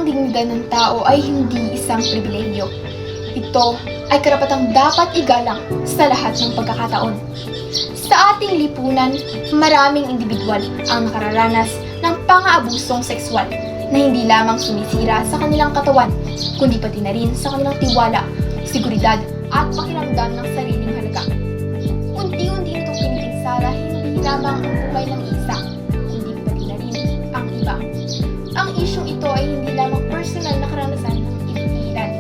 dignidad ng tao ay hindi isang pribilehiyo. Ito ay karapatang dapat igalang sa lahat ng pagkakataon. Sa ating lipunan, maraming individual ang nakararanas ng pang-aabusong sexual na hindi lamang sumisira sa kanilang katawan, kundi pati na rin sa kanilang tiwala, seguridad at pakiramdam ng sariling halaga. Unti-unti itong pinipinsala hindi lamang ang buhay ng isa, kundi pati na rin ang iba. Ang isyong ito ay hindi lamang personal na karanasan ng ilan.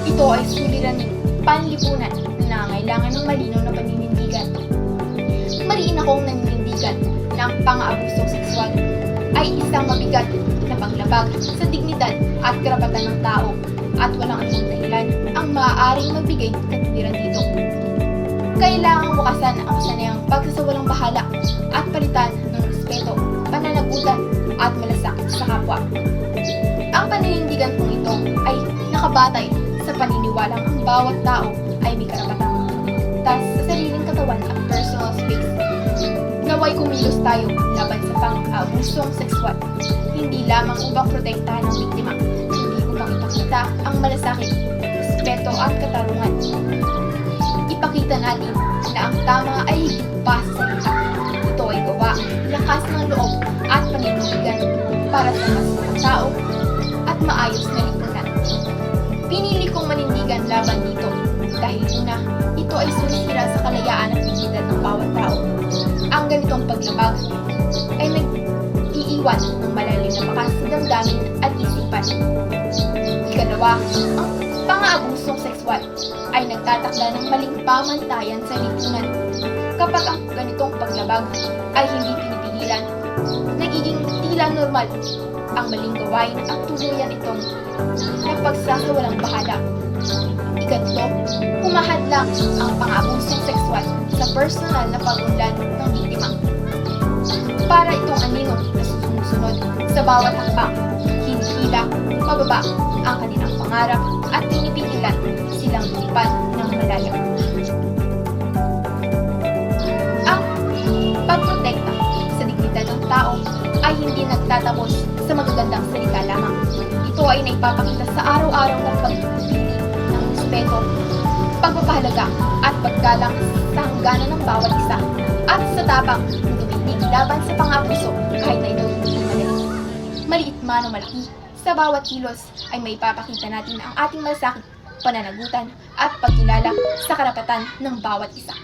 Ito ay suliraning panlipunan na kailangan ng malinaw na paninindigan. Mariin akong naninindigan na ang pang-aabusong sexual ay isang mabigat na paglabag sa dignidad at karapatan ng tao at walang anumang dahilan ang maaaring magbigay ng katuwiran dito. Kailangang bukasan ang kasanayang pagsasawalang bahala at palitan ng respeto, pananagutan at malasakit sa kapwa. Ang paninindigan kong ito ay nakabatay sa paniniwalang ang bawat tao ay may karapatang magligtas sa sariling katawan at personal space. Naway kumilos tayo laban sa pang-aabusong sexual, hindi lamang upang protektahan ang biktima, kundi upang ipakita ang malasakit, respeto at katarungan. Ipakita natin na ang tama ay higit pa sa salita. Ito ay gawa, lakas ng loob at paninindigan para sa mas mga tao at maayos na lipunan. Pinili kong manindigan laban dito dahil una, ito ay sumisira sa kalayaan at dignidad ng bawat tao. Ang ganitong paglabag ay nag-iiwan ng malalim na bakas sa damdamin at isipan. Ikalawa, ang pang-aabusong sexual ay nagtatakda ng maling pamantayan sa lipunan. Kapag ang ganitong paglabag ay hindi pinipigilan, nagiging tila normal ang maling gawain at tuluyan itong napagsasawalang bahala. Ikatlo, humahadlang ang pang-abusong sexual sa personal na pag-unlad ng biktima. Para itong anino na sumusunod sa bawat hakbang, hinihila, pababa ang kanilang pangarap at pinipigilan silang lumipad ng malayo. Ang pagprotekta sa dignidad ng tao ay hindi nagtatapos sa magagandang salita lamang. Ito ay naipapakita sa araw-araw na pagpipili ng respeto, pagpapahalaga at paggalang sa hangganan ng bawat isa at sa tapang tumitig laban sa pang-abuso kahit na ito hindi madali. Maliit man o malaki, sa bawat kilos ay maipapakita natin ang ating malasakit, pananagutan at pagkilala sa karapatan ng bawat isa.